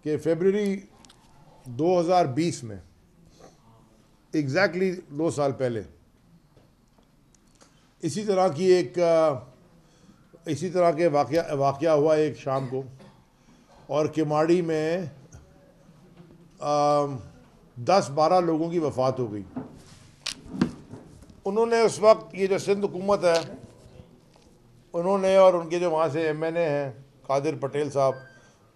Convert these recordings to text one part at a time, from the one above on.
कि फरवरी 2020 में एग्जैक्टली 2 साल पहले इसी तरह के वाक़या हुआ एक शाम को, और किमाड़ी में 10-12 लोगों की वफ़ात हो गई। उन्होंने उस वक्त ये जो सिंध हुकूमत है, उन्होंने और उनके जो वहाँ से MNA हैं कादिर पटेल साहब,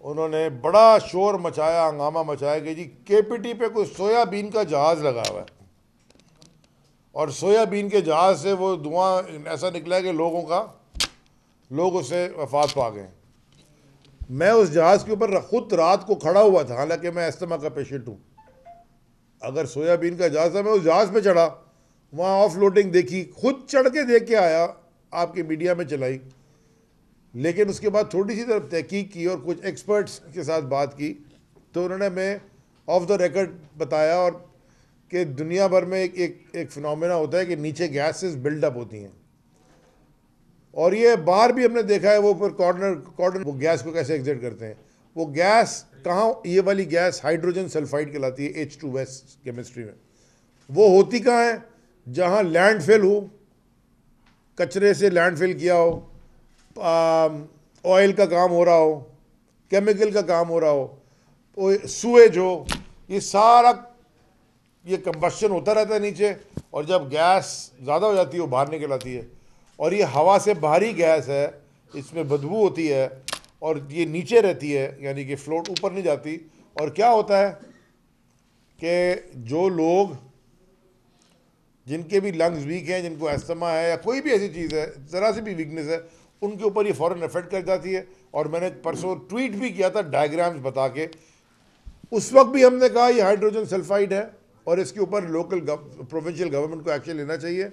उन्होंने बड़ा शोर मचाया, हंगामा मचाया कि जी KPT पे कोई सोयाबीन का जहाज़ लगा हुआ है, और सोयाबीन के जहाज़ से वो धुआं ऐसा निकला है कि लोग उससे वफात पा गए। मैं उस जहाज़ के ऊपर खुद रात को खड़ा हुआ था, हालांकि मैं अस्थमा का पेशेंट हूँ। अगर सोयाबीन का जहाज़ था, मैं उस जहाज़ पे चढ़ा, वहाँ ऑफ लोडिंग देखी, खुद चढ़ के देख के आया, आपके मीडिया में चलाई। लेकिन उसके बाद थोड़ी सी तरफ तहकीक की और कुछ एक्सपर्ट्स के साथ बात की, तो उन्होंने मैं ऑफ द रिकॉर्ड बताया और कि दुनिया भर में एक फिनोमेना होता है कि नीचे गैसेस बिल्डअप होती हैं, और ये बाहर भी हमने देखा है। वो ऊपर कॉर्नर वो गैस को कैसे एग्जिट करते हैं। वो गैस कहाँ, ये वाली गैस हाइड्रोजन सल्फाइड कहलाती है, H2S केमिस्ट्री में। वो होती कहाँ है? जहाँ लैंडफिल हो, कचरे से लैंडफिल किया हो, ऑयल का काम हो रहा हो, केमिकल का काम हो रहा हो, सूएज हो, ये सारा ये कंबस्शन होता रहता है नीचे, और जब गैस ज़्यादा हो जाती है वो बाहर निकल आती है। और ये हवा से बाहरी गैस है, इसमें बदबू होती है, और ये नीचे रहती है, यानी कि फ्लोट ऊपर नहीं जाती। और क्या होता है कि जो लोग जिनके भी लंग्स वीक हैं, जिनको अस्थमा है या कोई भी ऐसी चीज़ है, ज़रा सी भी वीकनेस है, उनके ऊपर ये फ़ौरन इफेक्ट कर जाती है। और मैंने परसों ट्वीट भी किया था डायग्राम्स बता के। उस वक्त भी हमने कहा ये हाइड्रोजन सल्फाइड है और इसके ऊपर लोकल प्रोविंशियल गवर्नमेंट को एक्शन लेना चाहिए।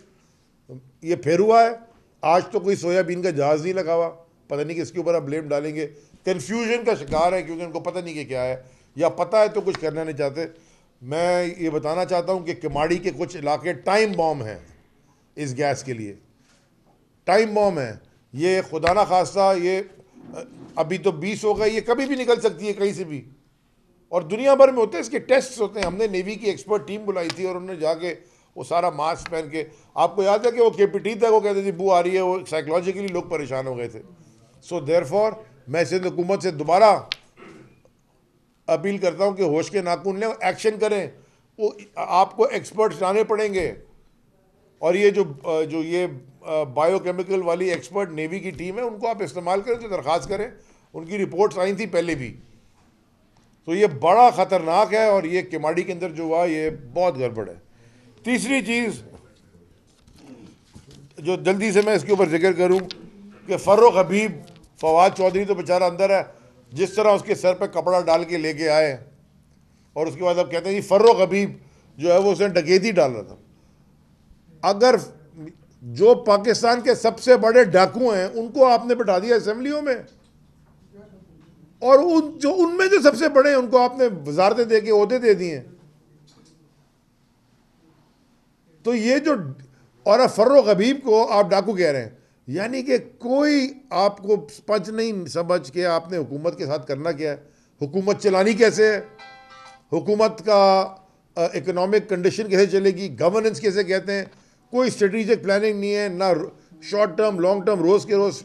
ये फिर हुआ है। आज तो कोई सोयाबीन का जहाज़ नहीं लगा हुआ, पता नहीं किसके ऊपर आप ब्लेम डालेंगे। कन्फ्यूजन का शिकार है क्योंकि उनको पता नहीं कि क्या है, या पता है तो कुछ करना नहीं चाहते। मैं ये बताना चाहता हूँ कि किमाड़ी के कुछ इलाके टाइम बॉम्ब हैं इस गैस के लिए, टाइम बॉम्ब है। ये खुदा ना खास्ता, ये अभी तो 20 हो गए, ये कभी भी निकल सकती है कहीं से भी, और दुनिया भर में होते हैं, इसके टेस्ट होते हैं। हमने नेवी की एक्सपर्ट टीम बुलाई थी और उन्होंने जाके वो सारा मास्क पहन के, आपको याद है कि वो KPT था, वो कहते थे बू आ रही है, वो साइकोलॉजिकली लोग परेशान हो गए थे। सो देयरफॉर मैं सिंध हुकूमत से दोबारा अपील करता हूँ कि होश के नाखून लें, एक्शन करें। वो आपको एक्सपर्ट्स लाने पड़ेंगे, और ये जो ये बायोकेमिकल वाली एक्सपर्ट नेवी की टीम है, उनको आप इस्तेमाल करें तो दरख्वास्त करें। उनकी रिपोर्ट्स आई थी पहले भी। तो ये बड़ा ख़तरनाक है, और ये किमाड़ी के अंदर जो हुआ ये बहुत गड़बड़ है। तीसरी चीज़ जो जल्दी से मैं इसके ऊपर जिक्र करूं कि फ़र्रुख हबीब, फवाद चौधरी तो बेचारा अंदर है, जिस तरह उसके सर पे कपड़ा डाल के लेके आए, और उसके बाद अब कहते हैं जी फ़र्रुख हबीब जो है वो उसने डकैती डाल रहा था। अगर जो पाकिस्तान के सबसे बड़े डाकू हैं उनको आपने बैठा दिया असेंबलियों में, और उनमें जो सबसे बड़े हैं उनको आपने वजारतें दे के ओहदे दे दिए। तो ये जो, और फ़र्रुख हबीब को आप डाकू कह रहे हैं, यानी कि कोई आपको पंच नहीं समझ के आपने हुकूमत के साथ करना क्या है, हुकूमत चलानी कैसे है, हुकूमत का इकोनॉमिक कंडीशन कैसे चलेगी, गवर्नेंस कैसे कहते हैं, कोई स्ट्रेटेजिक प्लानिंग नहीं है, ना शॉर्ट टर्म लॉन्ग टर्म, रोज़ के रोज़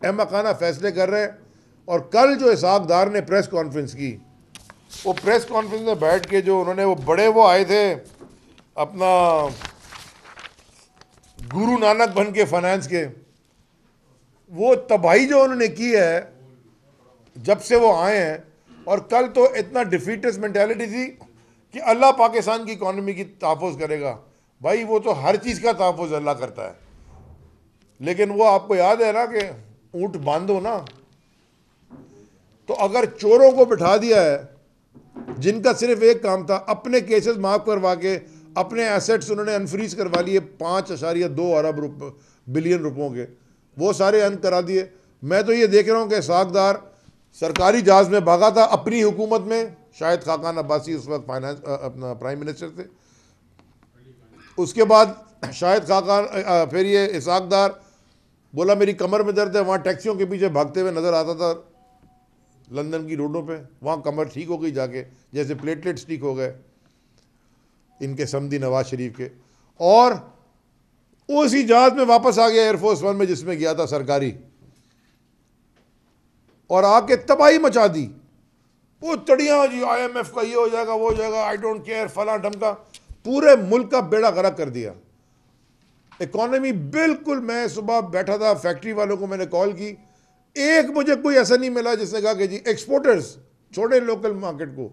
अहमकाना फैसले कर रहे हैं। और कल जो इसहाक डार ने प्रेस कॉन्फ्रेंस की, वो प्रेस कॉन्फ्रेंस में बैठ के जो उन्होंने वो आए थे अपना गुरु नानक बन के फाइनेंस के, वो तबाही जो उन्होंने की है जब से वो आए हैं। और कल तो इतना डिफीटिस्ट मेंटालिटी थी कि अल्लाह पाकिस्तान की इकॉनमी की तहफ़्फ़ुज़ करेगा। भाई वो तो हर चीज़ का तहफ़्फ़ुज़ अल्लाह करता है, लेकिन वो आपको याद है ना कि ऊँट बांधो ना, तो अगर चोरों को बिठा दिया है जिनका सिर्फ एक काम था अपने केसेस माफ़ करवा के अपने एसेट्स उन्होंने अनफ्रीज करवा लिए 5.2 अरब बिलियन रुपयों के, वो सारे अन करा दिए। मैं तो ये देख रहा हूँ कि इसहाक डार सरकारी जहाज़ में भागा था अपनी हुकूमत में, शायद खाकान अब्बासी उस वक्त फाइनेंस अपना प्राइम मिनिस्टर थे। उसके बाद शायद खाकान फिर ये इसहाक डार बोला मेरी कमर में दर्द है, वहाँ टैक्सियों के पीछे भागते हुए नज़र आता था लंदन की रोडों पे, वहाँ कमर ठीक हो गई जाके, जैसे प्लेटलेट्स ठीक हो गए इनके समधी नवाज शरीफ के। और उसी जहाज में वापस आ गया एयरफोर्स वन में जिसमें गया था सरकारी, और आके तबाही मचा दी। वो तड़ियाँ जी IMF का ये हो जाएगा वो हो जाएगा, आई डोंट केयर, फला ढमका, पूरे मुल्क का बेड़ा गर्क कर दिया। इकॉनमी बिल्कुल, मैं सुबह बैठा था, फैक्ट्री वालों को मैंने कॉल की, एक मुझे कोई ऐसा नहीं मिला जिसने कहा कि जी एक्सपोर्टर्स छोड़े लोकल मार्केट को,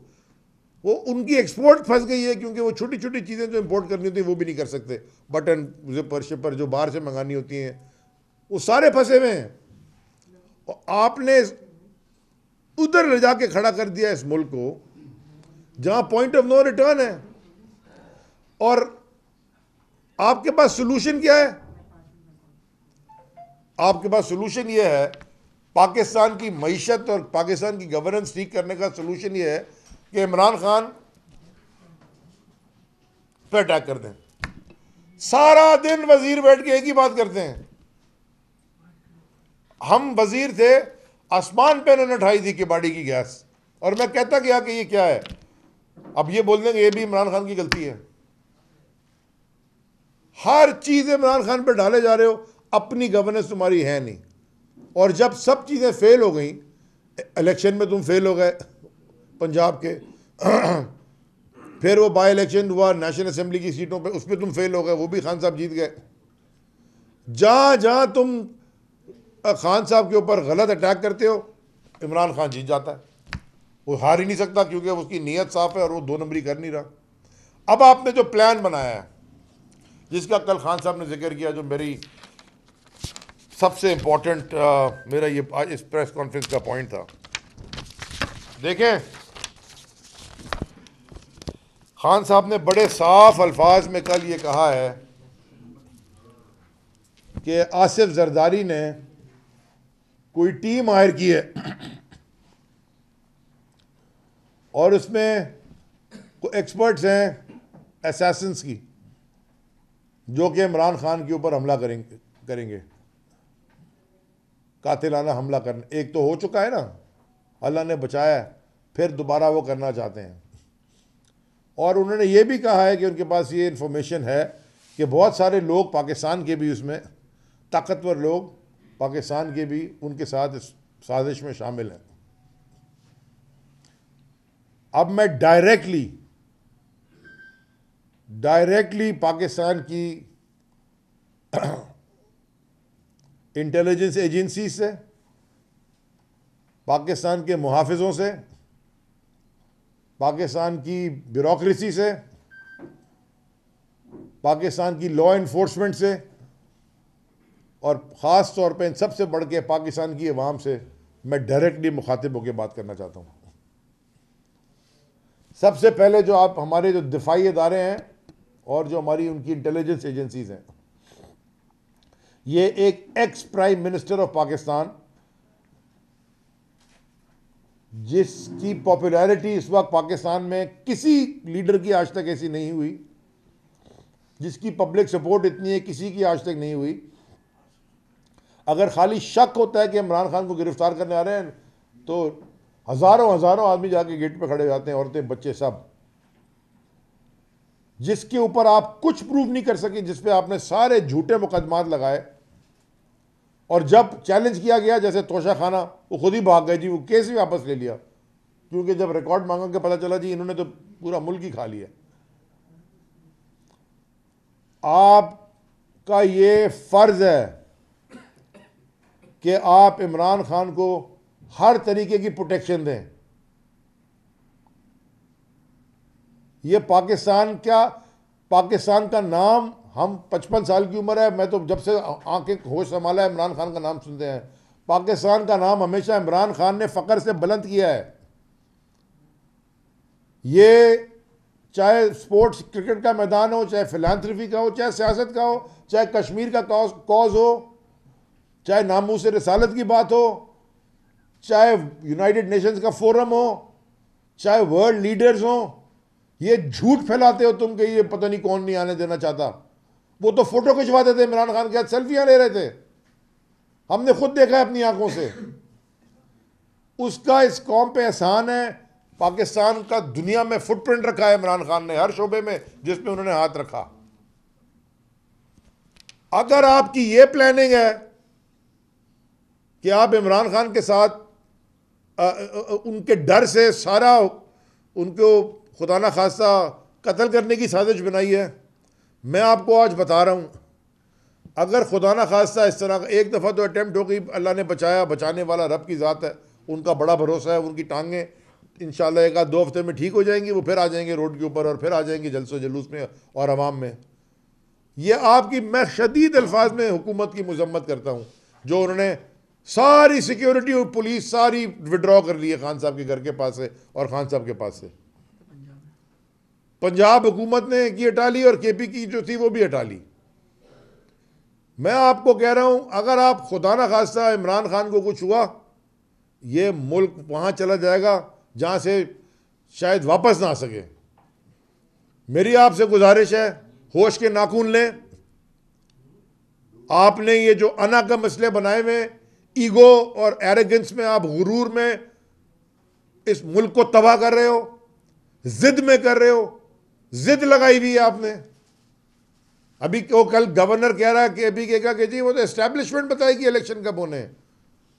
वो उनकी एक्सपोर्ट फंस गई है, क्योंकि वो छोटी छोटी चीज़ें जो इंपोर्ट करनी होती हैं वो भी नहीं कर सकते, बटन जिपर शिपर जो बाहर से मंगानी होती हैं वो सारे फंसे हुए हैं। और आपने उधर ले जाके खड़ा कर दिया इस मुल्क को जहां पॉइंट ऑफ नो रिटर्न है। और आपके पास सोल्यूशन क्या है? आपके पास सोल्यूशन ये है, पाकिस्तान की मईशत और पाकिस्तान की गवर्नेंस ठीक करने का सोल्यूशन ये है कि इमरान खान पे अटैक कर दें। सारा दिन वजीर बैठ के एक ही बात करते हैं, हम वजीर थे, आसमान पे उन्होंने उठाई थी किबाड़ी की गैस, और मैं कहता गया कि ये क्या है। अब ये बोल देंगे ये भी इमरान खान की गलती है। हर चीज इमरान खान पे डाले जा रहे हो, अपनी गवर्नेंस तुम्हारी है नहीं। और जब सब चीजें फेल हो गई, इलेक्शन में तुम फेल हो गए पंजाब के, फिर वो बाई इलेक्शन हुआ नेशनल असेंबली की सीटों पे, उसमें तुम फेल हो गए, वो भी खान साहब जीत गए। जहां जहां तुम खान साहब के ऊपर गलत अटैक करते हो, इमरान खान जीत जाता है। वो हार ही नहीं सकता क्योंकि उसकी नीयत साफ है और वो 2 नंबरी कर नहीं रहा। अब आपने जो प्लान बनाया है, जिसका कल खान साहब ने जिक्र किया, जो मेरी सबसे इंपॉर्टेंट मेरा ये आज इस प्रेस कॉन्फ्रेंस का पॉइंट था, देखें खान साहब ने बड़े साफ अल्फाज में कल ये कहा है कि आसिफ जरदारी ने कोई टीम हायर की है और उसमें कोई एक्सपर्ट्स हैं असैसिन्स की, जो कि इमरान खान के ऊपर हमला करेंगे कातिलाना हमला करने। एक तो हो चुका है ना, अल्लाह ने बचाया, फिर दोबारा वो करना चाहते हैं। और उन्होंने ये भी कहा है कि उनके पास ये इन्फॉर्मेशन है कि बहुत सारे लोग पाकिस्तान के भी, उसमें ताकतवर लोग पाकिस्तान के भी उनके साथ इस साजिश में शामिल हैं। अब मैं डायरेक्टली पाकिस्तान की इंटेलिजेंस एजेंसी से, पाकिस्तान के मुहाफिजों से, पाकिस्तान की ब्यूरोक्रेसी से, पाकिस्तान की लॉ इन्फोर्समेंट से, और ख़ास तौर पे इन सबसे बढ़ के पाकिस्तान की अवाम से मैं डायरेक्टली मुखातिब होकर बात करना चाहता हूँ। सबसे पहले जो आप हमारे जो दिफाई इदारे हैं और जो हमारी उनकी इंटेलिजेंस एजेंसीज हैं, ये एक ex prime minister of Pakistan, जिसकी पॉपुलैरिटी इस वक्त पाकिस्तान में किसी लीडर की आज तक ऐसी नहीं हुई, जिसकी पब्लिक सपोर्ट इतनी है, किसी की आज तक नहीं हुई। अगर खाली शक होता है कि इमरान खान को गिरफ्तार करने आ रहे हैं, तो हजारों हजारों आदमी जाके गेट पे खड़े हो जाते हैं, औरतें बच्चे सब। जिसके ऊपर आप कुछ प्रूव नहीं कर सके, जिस पे आपने सारे झूठे मुकदमात लगाए, और जब चैलेंज किया गया, जैसे तोशा खाना, वो खुद ही भाग गए जी, वो केस ही वापस ले लिया, क्योंकि जब रिकॉर्ड मांगा के पता चला जी इन्होंने तो पूरा मुल्क ही खा लिया। आपका ये फर्ज है कि आप इमरान खान को हर तरीके की प्रोटेक्शन दें। ये पाकिस्तान का नाम, हम 55 साल की उम्र है, मैं तो जब से आंखें होश संभाला है इमरान खान का नाम सुनते हैं। पाकिस्तान का नाम हमेशा इमरान खान ने फ़ख्र से बुलंद किया है। ये चाहे स्पोर्ट्स क्रिकेट का मैदान हो, चाहे फिलांथ्रफी का हो, चाहे सियासत का हो, चाहे कश्मीर का कॉज हो, चाहे नामूस रिसालत की बात हो, चाहे यूनाइटेड नेशंस का फोरम हो, चाहे वर्ल्ड लीडर्स हो, ये झूठ फैलाते हो तुम कि ये पता नहीं कौन नहीं आने देना चाहता। वो तो फोटो खिंचवाते थे इमरान खान के साथ, सेल्फियां ले रहे थे, हमने खुद देखा है अपनी आंखों से। उसका इस कौम पे एहसान है। पाकिस्तान का दुनिया में फुटप्रिंट रखा है इमरान खान ने हर शोबे में जिसमें उन्होंने हाथ रखा। अगर आपकी ये प्लानिंग है कि आप इमरान खान के साथ उनके डर से सारा उनको खुदा ना खास्ता कत्ल करने की साजिश बनाई है, मैं आपको आज बता रहा हूँ, अगर खुदा ना खास्ता इस तरह का एक दफ़ा तो अटैम्प्ट हो गई, अल्लाह ने बचाया, बचाने वाला रब की ज़ात है, उनका बड़ा भरोसा है, उनकी टांगें इंशाल्लाह एक आध 2 हफ्ते में ठीक हो जाएंगी, वो फिर आ जाएंगे रोड के ऊपर और फिर आ जाएंगे जलसो जलूस में और अवाम में। ये आपकी, मैं शदीद अल्फाज में हुकूमत की मजम्मत करता हूँ जो उन्होंने सारी सिक्योरिटी और पुलिस सारी विड्रॉ कर ली है खान साहब के घर के पास से और खान साहब के पास से। पंजाब हुकूमत ने की हटा ली और केपी की जो थी वो भी हटा ली। मैं आपको कह रहा हूं, अगर आप खुदा ना खास्ता इमरान खान को कुछ हुआ, ये मुल्क वहां चला जाएगा जहां से शायद वापस ना आ सके। मेरी आपसे गुजारिश है, होश के नाखून लें। आपने ये जो अना का मसले बनाए हुए, ईगो और एरोगेंस में, आप गुरूर में इस मुल्क को तबाह कर रहे हो, जिद में कर रहे हो, जिद लगाई हुई है आपने। अभी वो कल गवर्नर कह रहा है कि अभी कहेगा कि जी वो तो एस्टैब्लिशमेंट बताएगी इलेक्शन कब होने।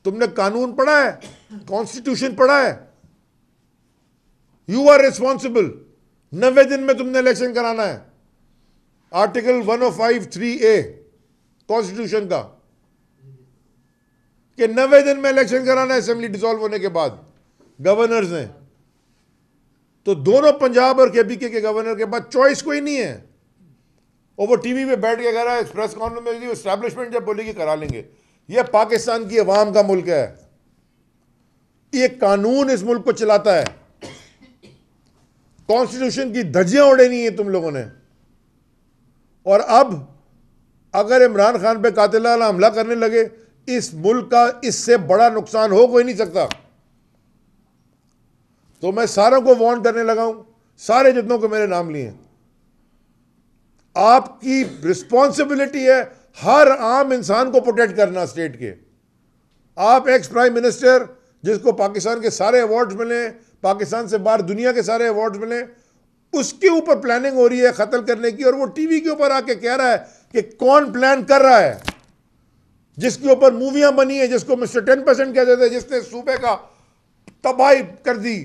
तुमने कानून पढ़ा है, कॉन्स्टिट्यूशन पढ़ा है? You are responsible. 90 दिन में तुमने इलेक्शन कराना है, आर्टिकल 105(3)A कॉन्स्टिट्यूशन का, कि 90 दिन में इलेक्शन कराना है असेंबली डिसॉल्व होने के बाद गवर्नर्स ने। तो दोनों पंजाब और केपीके के गवर्नर के पास चॉइस कोई नहीं है। और वो टीवी पे बैठ के कह रहा है प्रेस कॉन्फ्रेंस में एस्टैब्लिशमेंट जब बोलेगी करा लेंगे। ये पाकिस्तान की अवाम का मुल्क है, ये कानून इस मुल्क को चलाता है। कॉन्स्टिट्यूशन की धज्जियां उड़ेनी है तुम लोगों ने। और अब अगर इमरान खान पे कातिलाना हमला करने लगे, इस मुल्क का इससे बड़ा नुकसान हो कोई नहीं सकता। तो मैं सारों को वार्न करने लगा हूं, सारे जितनों को मेरे नाम लिए, आपकी रिस्पॉन्सिबिलिटी है हर आम इंसान को प्रोटेक्ट करना स्टेट के। आप एक्स प्राइम मिनिस्टर जिसको पाकिस्तान के सारे अवार्ड्स मिले, पाकिस्तान से बाहर दुनिया के सारे अवार्ड्स मिले, उसके ऊपर प्लानिंग हो रही है कत्ल करने की, और वो टीवी के ऊपर आके कह रहा है कि कौन प्लान कर रहा है, जिसके ऊपर मूवियां बनी है, जिसको मिस्टर 10% कहते थे, जिसने सूबे का तबाही कर दी,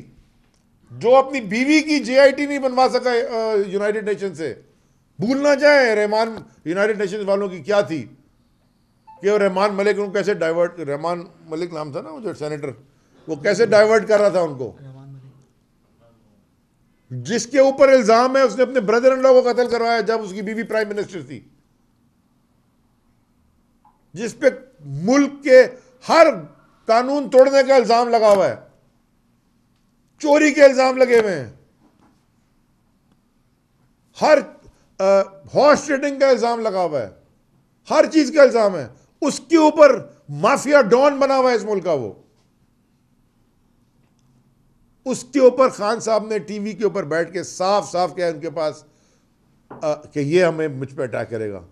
जो अपनी बीवी की JIT नहीं बनवा सका यूनाइटेड नेशन से। भूलना चाहे रहमान यूनाइटेड नेशंस वालों की क्या थी कि वो रहमान मलिक उनको कैसे डाइवर्ट, रहमान मलिक नाम था ना वो जो सेनेटर, वो कैसे डाइवर्ट कर रहा था उनको, जिसके ऊपर इल्जाम है उसने अपने ब्रदर इन लॉ को कत्ल करवाया जब उसकी बीवी प्राइम मिनिस्टर थी, जिस पे मुल्क के हर कानून तोड़ने का इल्जाम लगा हुआ है, चोरी के इल्जाम लगे हुए हैं, हर हॉर्स ट्रेडिंग का इल्जाम लगा हुआ है, हर चीज का इल्जाम है। उसके ऊपर माफिया डॉन बना हुआ है इस मुल्क का। वो उसके ऊपर खान साहब ने टीवी के ऊपर बैठ के साफ साफ किया उनके पास कि ये हमें मुझ पर अटैक करेगा।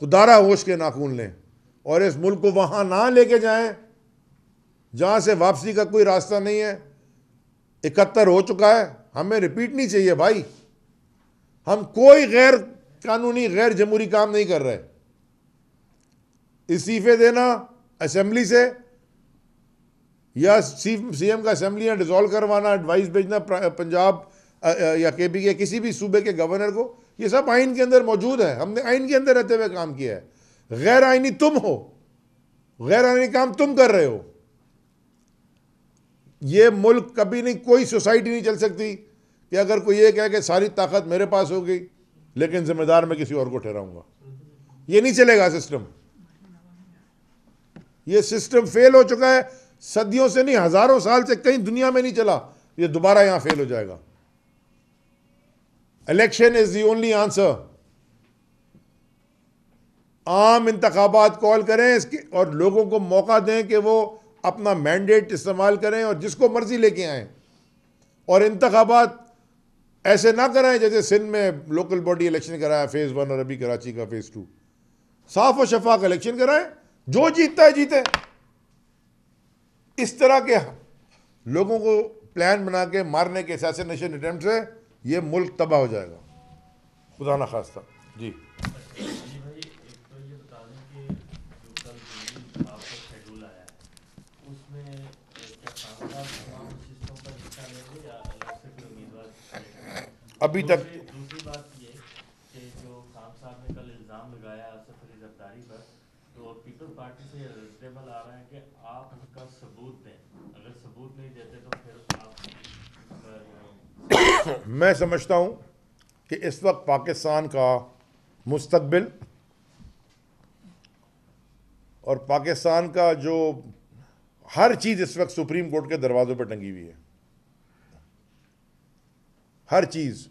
खुदारा होश के नाखून लें और इस मुल्क को वहां ना लेके जाएं जहां से वापसी का कोई रास्ता नहीं है। 71 हो चुका है, हमें रिपीट नहीं चाहिए भाई। हम कोई गैर कानूनी गैर जमहूरी काम नहीं कर रहे। इस्तीफे देना असेंबली से या CM का असेंबलियां डिसॉल्व करवाना, एडवाइस भेजना पंजाब या KP के किसी भी सूबे के गवर्नर को, ये सब आइन के अंदर मौजूद है। हमने आइन के अंदर रहते हुए काम किया है। गैर आइनी तुम हो, गैर आइनी काम तुम कर रहे हो। ये मुल्क कभी नहीं, कोई सोसाइटी नहीं चल सकती कि अगर कोई ये कहे कि सारी ताकत मेरे पास हो गई लेकिन जिम्मेदार मैं किसी और को ठहराऊंगा। ये नहीं चलेगा सिस्टम। ये सिस्टम फेल हो चुका है, सदियों से नहीं हजारों साल से कहीं दुनिया में नहीं चला। ये दोबारा यहां फेल हो जाएगा। Election is the only answer. आम इंतखाबात कॉल करें इसके और लोगों को मौका दें कि वो अपना मैंडेट इस्तेमाल करें और जिसको मर्जी लेके आएं। और इंतखाबात ऐसे ना कराएं जैसे सिंध में लोकल बॉडी इलेक्शन कराया फेज 1 और अभी कराची का फेज 2। साफ और शफाफ इलेक्शन कराएं, जो जीतता है जीते। इस तरह के लोगों को प्लान बना के मारने के असैसिनेशन अटेम्प्ट से ये मुल्क तबाह हो जाएगा, खुदा ना खास्ता। जी जी भाई, एक तो ये बता दें कि जो कल दिल्ली इंतखाब का शेड्यूल आया है उसमें क्या सांसद तमाम नशिस्तों पर हिस्सा लेंगे या अलग से कोई उम्मीदवार करेंगे? अभी तक दूसरी बात ये कि जो खान साहब ने कल इल्ज़ाम लगाया आसिफ अली जरदारी पर, तो पीपल्स पार्टी से रद्देमल आ रहा है कि आप उसका सबूत दें, अगर सबूत नहीं देते तो फिर आप मैं समझता हूँ कि इस वक्त पाकिस्तान का मुस्तकबिल और पाकिस्तान का जो हर चीज़ इस वक्त सुप्रीम कोर्ट के दरवाज़ों पर टंगी हुई है। हर चीज़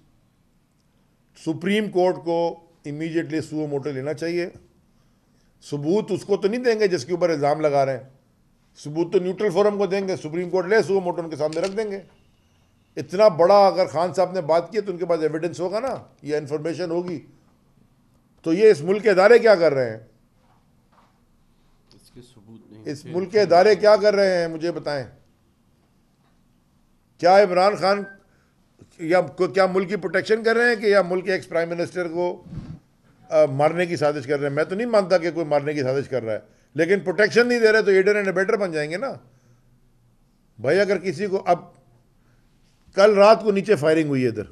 सुप्रीम कोर्ट को इमीडिएटली सुओ मोटो लेना चाहिए। सबूत उसको तो नहीं देंगे जिसके ऊपर इल्ज़ाम लगा रहे हैं, सबूत तो न्यूट्रल फोरम को देंगे, सुप्रीम कोर्ट ले सुओ मोटो उनके सामने रख देंगे। इतना बड़ा अगर खान साहब ने बात की तो उनके पास एविडेंस होगा ना, या इंफॉर्मेशन होगी। तो ये इस मुल्क के इदारे क्या कर रहे हैं, इसके सबूत नहीं, इस मुल्क के इदारे क्या कर रहे हैं, मुझे बताएं। क्या इमरान खान क्या मुल्क की प्रोटेक्शन कर रहे हैं कि या मुल्क के एक्स प्राइम मिनिस्टर को मारने की साजिश कर रहे हैं? मैं तो नहीं मानता कि कोई मारने की साजिश कर रहा है, लेकिन प्रोटेक्शन नहीं दे रहे तो एडर एंड अबेटर बन जाएंगे ना भाई। अगर किसी को अब कल रात को नीचे फायरिंग हुई है इधर,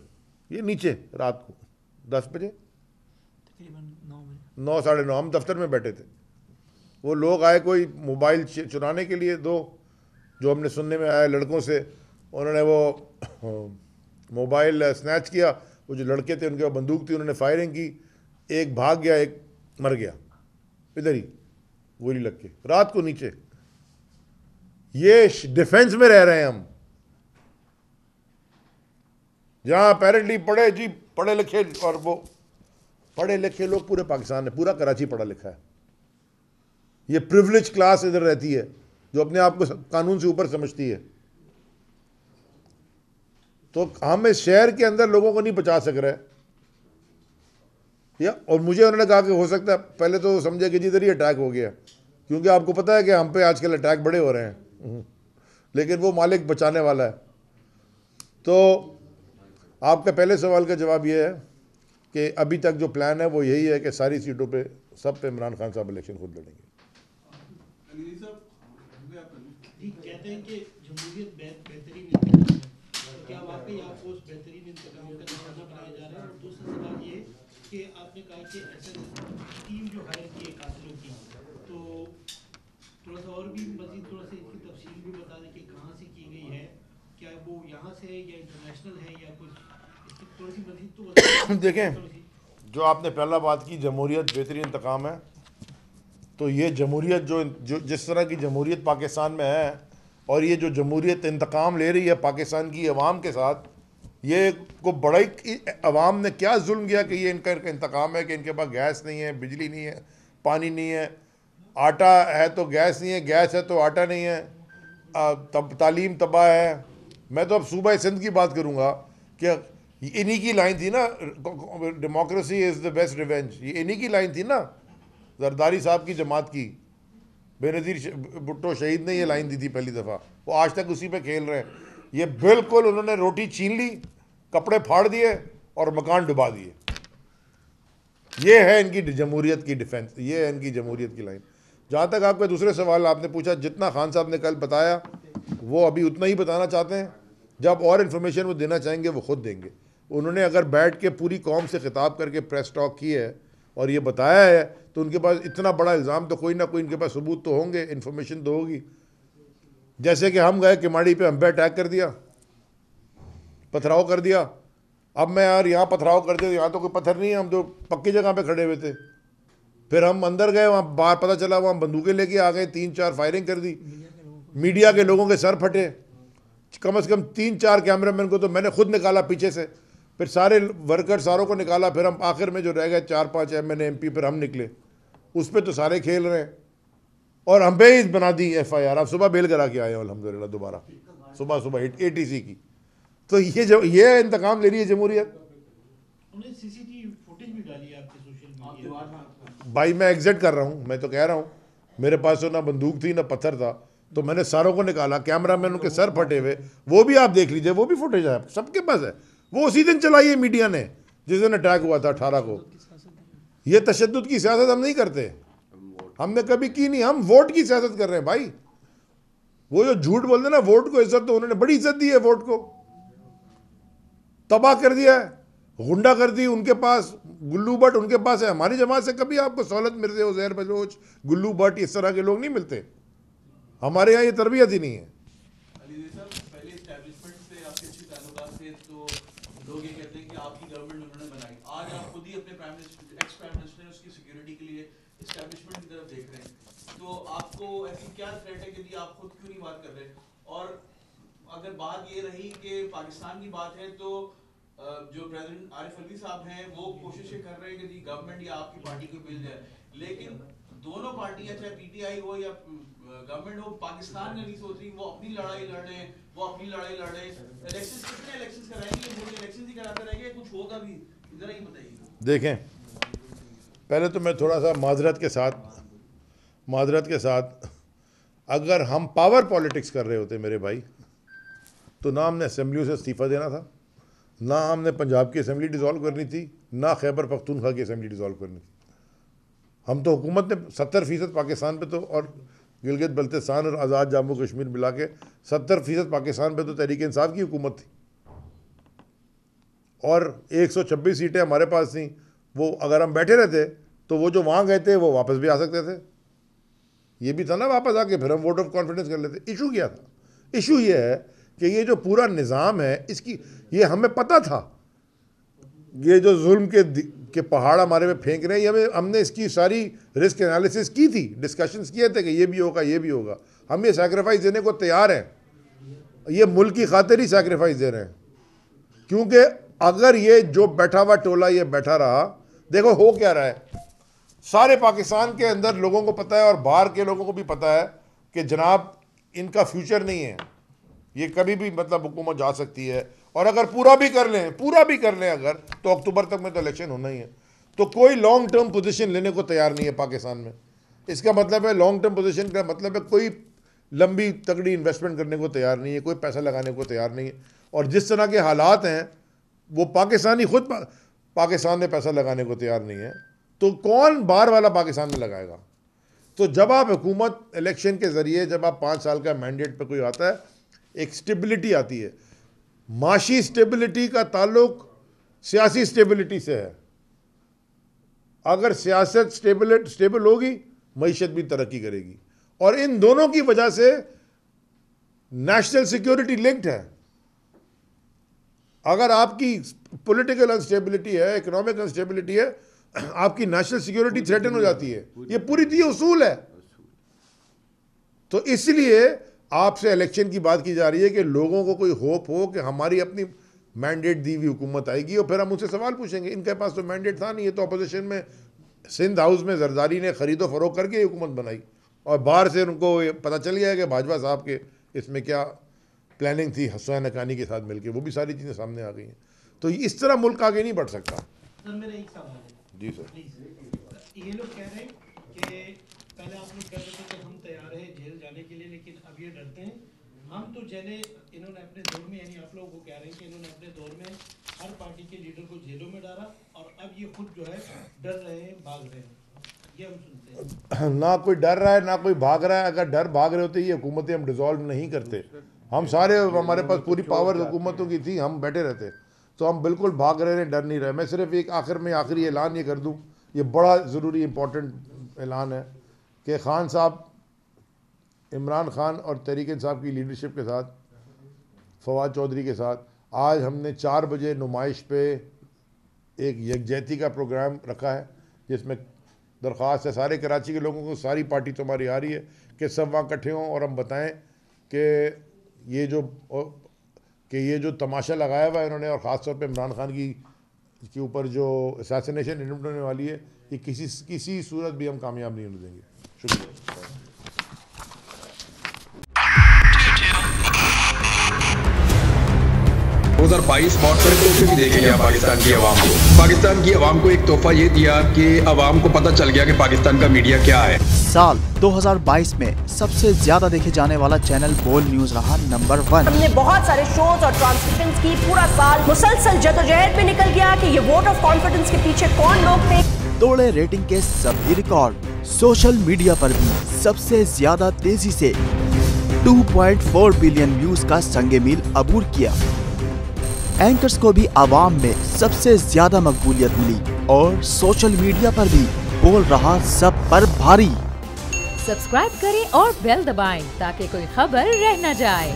ये नीचे रात को 10 बजे, तकरीबन 9 साढ़े 9 हम दफ्तर में बैठे थे। वो लोग आए कोई मोबाइल चुराने के लिए, दो जो हमने सुनने में आया लड़कों से, उन्होंने वो मोबाइल स्नैच किया। वो जो लड़के थे उनके पास बंदूक थी, उन्होंने फायरिंग की, एक भाग गया, एक मर गया इधर ही गोली लग के रात को नीचे। ये डिफेंस में रह रहे हैं हम, जहां अपेरेंटली पढ़े लिखे, और वो पढ़े लिखे लोग पूरे पाकिस्तान में, पूरा कराची पढ़ा लिखा है। ये प्रिविलेज क्लास इधर रहती है जो अपने आप को कानून से ऊपर समझती है। तो हम इस शहर के अंदर लोगों को नहीं बचा सक रहे, या और मुझे उन्होंने कहा कि हो सकता है, पहले तो समझे कि जिधर ही अटैक हो गया, क्योंकि आपको पता है कि हम पे आजकल अटैक बड़े हो रहे हैं, लेकिन वो मालिक बचाने वाला है। तो आपका पहले सवाल का जवाब ये है कि अभी तक जो प्लान है वो यही है कि सारी सीटों पे, सब पे इमरान खान साहब इलेक्शन खुद लड़ेंगे। कहते हैं कि जमहूरियत बेहतरीन इंतकाम है, तो क्या वाकई आपको उस बेहतरीन इंतकाम का निशाना बनाया जा रहा है? और दूसरा सवाल ये कि आपने कहा कि ऐसा टीम जो हायर की है कातिलों की, तो थोड़ा सा और भी मजीद थोड़ा सा इसकी तफसील भी बता दें कि कहाँ से की गई है, क्या वो यहाँ से है या इंटरनेशनल है या कुछ, इसकी थोड़ी सी मजीद तो बता देखें, जो आपने पहला बात की जमहूरियत बेहतरीन इंतकाम है, तो ये जमहूरियत जो जिस तरह की जमहूरियत पाकिस्तान में है, और ये जो जमहूरियत इंतकाम ले रही है पाकिस्तान की अवाम के साथ, ये को बड़ा ही अवाम ने क्या जुल्म किया कि ये इनका इंतकाम है कि इनके पास गैस नहीं है, बिजली नहीं है, पानी नहीं है, आटा है तो गैस नहीं है, गैस है तो आटा नहीं है, तालीम तबाह है। मैं तो अब सूबा सिंध की बात करूँगा कि इन्हीं की लाइन थी ना, democracy is the best revenge, ये इन्हीं की लाइन थी ना, जरदारी साहब की जमात की, बेनज़ीर भुट्टो शहीद ने ये लाइन दी थी पहली दफ़ा, वो आज तक उसी पे खेल रहे हैं। ये बिल्कुल उन्होंने रोटी छीन ली, कपड़े फाड़ दिए और मकान डुबा दिए। ये है इनकी जमहूरियत की डिफेंस, ये है इनकी जमहूरियत की लाइन। जहाँ तक आपके दूसरे सवाल आपने पूछा, जितना खान साहब ने कल बताया वो अभी उतना ही बताना चाहते हैं। जब और इन्फॉर्मेशन वो देना चाहेंगे वो खुद देंगे। उन्होंने अगर बैठ के पूरी कौम से खिताब करके प्रेस टॉक की है और ये बताया है, तो उनके पास इतना बड़ा इल्ज़ाम तो कोई ना कोई इनके पास सबूत तो होंगे, इन्फॉर्मेशन तो होगी। जैसे कि हम गए किमाड़ी पे, हम पे अटैक कर दिया, पथराव कर दिया। अब मैं यार यहाँ पथराव कर दिया, यहाँ तो कोई पत्थर नहीं है, हम तो पक्की जगह पे खड़े हुए थे। फिर हम अंदर गए, वहाँ बाहर पता चला वहाँ बंदूकें लेके आ गए, 3-4 फायरिंग कर दी, मीडिया के लोगों के सर फटे। कम से कम 3-4 कैमरामैन को तो मैंने खुद निकाला पीछे से, फिर सारे वर्कर सारों को निकाला, फिर हम आखिर में जो रह गए 4-5 MNA MP, फिर हम निकले। उस पर तो सारे खेल रहे हैं और हम पे ही बना दी FIR। अब सुबह बेल करा के आए हैं अल्हम्दुलिल्लाह, दोबारा सुबह ATC की। तो ये इंतकाम ले रही है जमहूरियत। उन्होंने CCTV फुटेज भी डाली आपके सोशल मीडिया। भाई मैं एग्जिट कर रहा हूँ, मैं तो कह रहा हूँ, मेरे पास तो ना बंदूक थी ना पत्थर था, तो मैंने सारों को निकाला, कैमरामैन उनके सर फटे हुए, वो भी आप देख लीजिए, वो भी फुटेज है, सबके पास है। वो उसी दिन चलाई है मीडिया ने जिस दिन अटैक हुआ था 18 को। ये तशद्दुद की सियासत हम नहीं करते, हमने कभी की नहीं। हम वोट की सियासत कर रहे हैं भाई। वो जो झूठ बोलते हैं ना, वोट को इज्जत, तो उन्होंने बड़ी इज्जत दी है, वोट को तबाह कर दिया है, गुंडा कर दी। उनके पास गुल्लू भट्ट उनके पास है। हमारी जमात से कभी आपको सहूलत मिलती है, ज़हर बलोच, गुल्लू भट्ट, इस तरह के लोग नहीं मिलते। हमारे यहाँ ये तरबियत ही नहीं है। पहले एस्टैब्लिशमेंट से आपके अच्छे ताल्लुकात थे, तो लोग ये कहते हैं कि आपकी गवर्नमेंट उन्होंने बनाई। आज आप खुद ही अपने एक्स प्राइम मिनिस्टर ने उसकी सिक्योरिटी के लिए एस्टैब्लिशमेंट की तरफ देख रहे हैं, तो आपको ऐसी क्या थ्रेट है कि आप खुद क्यों नहीं बात कर रहे? और अगर बात ये रही कि पाकिस्तान की बात है, तो जो प्रेसिडेंट आरिफ अलवी साहब हैं वो कोशिशें कर रहे हैं कि गवर्नमेंट या आपकी पार्टी को मिल जाए, लेकिन दोनों पार्टियां, चाहे पीटीआई हो या गवर्नमेंट हो, पाकिस्तान में नहीं सोच रही। वो अपनी लड़ाई लड़ रहे हैं, वो अपनी लड़ाई लड़ रहे हैं। इलेक्शन कितने इलेक्शन कराएंगे? वो इलेक्शन ही कराते रहेंगे, कुछ होगा भी? जरा ही बताइए। देखें, पहले तो मैं थोड़ा सा माजरत के साथ अगर हम पावर पॉलिटिक्स कर रहे होते मेरे भाई, तो ना हमने असेंबली से इस्तीफ़ा देना था, ना हमने पंजाब की असेंबली डिज़ोल्व करनी थी, ना खैबर पख्तूनख्वा की असेंबली डिज़ोल्व करनी थी। हम तो हुकूमत ने 70% पाकिस्तान पे, तो और गिलगित बल्तिस्तान और आज़ाद जम्मू कश्मीर मिला के 70% पाकिस्तान पे तो तहरीक इंसाफ की हुकूमत थी, और 126 सीटें हमारे पास थी। वो अगर हम बैठे रहते तो वो जो वहाँ गए थे वो वापस भी आ सकते थे। ये भी था ना, वापस आके फिर हम वोट ऑफ कॉन्फिडेंस कर लेते। इशू क्या था? इशू ये है कि ये जो पूरा निज़ाम है, इसकी ये हमें पता था, ये जो जुल्म के पहाड़ हमारे में फेंक रहे हैं, ये हमने इसकी सारी रिस्क एनालिसिस की थी, डिस्कशंस किए थे कि ये भी होगा, ये भी होगा। हम ये सैक्रिफाइस देने को तैयार हैं, ये मुल्क की खातिर ही सैक्रिफाइस दे रहे हैं, क्योंकि अगर ये जो बैठा हुआ टोला ये बैठा रहा, देखो हो क्या रहा है, सारे पाकिस्तान के अंदर लोगों को पता है और बाहर के लोगों को भी पता है कि जनाब इनका फ्यूचर नहीं है, ये कभी भी मतलब हुकूमत जा सकती है। और अगर पूरा भी कर लें अगर, तो अक्टूबर तक में तो इलेक्शन होना ही है। तो कोई लॉन्ग टर्म पोजीशन लेने को तैयार नहीं है पाकिस्तान में। इसका मतलब है, लॉन्ग टर्म पोजीशन का मतलब है कोई लंबी तगड़ी इन्वेस्टमेंट करने को तैयार नहीं है, कोई पैसा लगाने को तैयार नहीं है। और जिस तरह के हालात हैं, वो पाकिस्तानी खुद पाकिस्तान में पैसा लगाने को तैयार नहीं है, तो कौन बाहर वाला पाकिस्तान में लगाएगा? तो जब आप हुकूमत इलेक्शन के ज़रिए, जब आप 5 साल का मैंडेट पे कोई आता है, एक स्टेबिलिटी आती है। माशी स्टेबिलिटी का ताल्लुक सियासी स्टेबिलिटी से है। अगर सियासत स्टेबल होगी, मईशत भी तरक्की करेगी, और इन दोनों की वजह से नेशनल सिक्योरिटी लिंक्ड है। अगर आपकी पॉलिटिकल अनस्टेबिलिटी है, इकोनॉमिक अनस्टेबिलिटी है, आपकी नेशनल सिक्योरिटी थ्रेटन हो जाती है। ये पूरी ये उसूल है। तो इसलिए आपसे इलेक्शन की बात की जा रही है कि लोगों को कोई होप हो कि हमारी अपनी मैंडेट दी हुई हुकूमत आएगी, और फिर हम उनसे सवाल पूछेंगे। इनके पास तो मैंडेट था नहीं, ये तो अपोजिशन में सिंध हाउस में जरदारी ने खरीदो फरोख करके हुकूमत बनाई, और बाहर से उनको पता चल गया कि भाजपा साहब के इसमें क्या प्लानिंग थी हुसैन हक्कानी के साथ मिलकर, वो भी सारी चीज़ें सामने आ गई हैं। तो इस तरह मुल्क आगे नहीं बढ़ सकता। सर मेरा एक सवाल है। जी सर। प्लीज, ये लोग कह रहे हैं कि पहले आप लोग कह रहे थे कि हम तैयार हैं जेल जाने के लिए, लेकिन अब ये डरते हैं। हम तो जेलें इन्होंने अपने दौर में, यानी आप लोग को कह रहे हैं कि इन्होंने अपने दौर में हर पार्टी के लीडर को जेलों में डाला, और अब ये खुद जो है डर रहे हैं, भाग रहे हैं। ये हम सुनते हैं। ना कोई डर रहा है, ना कोई भाग रहा है। अगर डर भाग रहे होते, ये हुकूमतें हम डिज़ोल्व नहीं करते। हम सारे, हमारे पास पूरी पावर हुकूमतों की थी, हम बैठे रहते। तो हम बिल्कुल भाग रहे हैं, डर नहीं रहे। मैं सिर्फ एक आखिरी ऐलान ये कर दूँ, ये बड़ा ज़रूरी इम्पोर्टेंट ऐलान है कि खान साहब, इमरान खान और तहरीक इंसाफ की लीडरशिप के साथ, फवाद चौधरी के साथ, आज हमने 4 बजे नुमाइश पे एक यकजहती का प्रोग्राम रखा है, जिसमें दरख्वास्त है सारे कराची के लोगों को, सारी पार्टी तो हमारी आ रही है कि सब वहाँ इकट्ठे हों और हम बताएं कि ये जो तमाशा लगाया हुआ है इन्होंने, और ख़ास तौर पे इमरान खान के ऊपर जो असैसिनेशन अटेम्प्ट होने वाली है, ये किसी सूरत भी हम कामयाब नहीं होने देंगे। शुक्रिया। 2022 बहुत सारे तोहफे भी देके गया पाकिस्तान की आवाम को। पाकिस्तान की आवाम को एक तोहफा ये दिया कि आवाम को पता चल गया कि पाकिस्तान का मीडिया क्या है। साल 2022 में सबसे ज्यादा देखे जाने वाला चैनल बोल न्यूज रहा नंबर 1। हमने बहुत सारे शोज और ट्रांसमिशंस की, पूरा साल मुसलसल जदोजहद में निकल गया कि ये वोट ऑफ कॉन्फिडेंस के पीछे कौन लोग थे। तोड़े रेटिंग के सभी रिकॉर्ड। सोशल मीडिया पर भी सबसे ज्यादा तेजी से 2.4 बिलियन व्यूज का संगे मील अबूर किया। एंकर्स को भी आवाम में सबसे ज्यादा मकबूलियत मिली और सोशल मीडिया पर भी बोल रहा सब पर भारी। सब्सक्राइब करें और बेल दबाएं ताकि कोई खबर रह न जाए।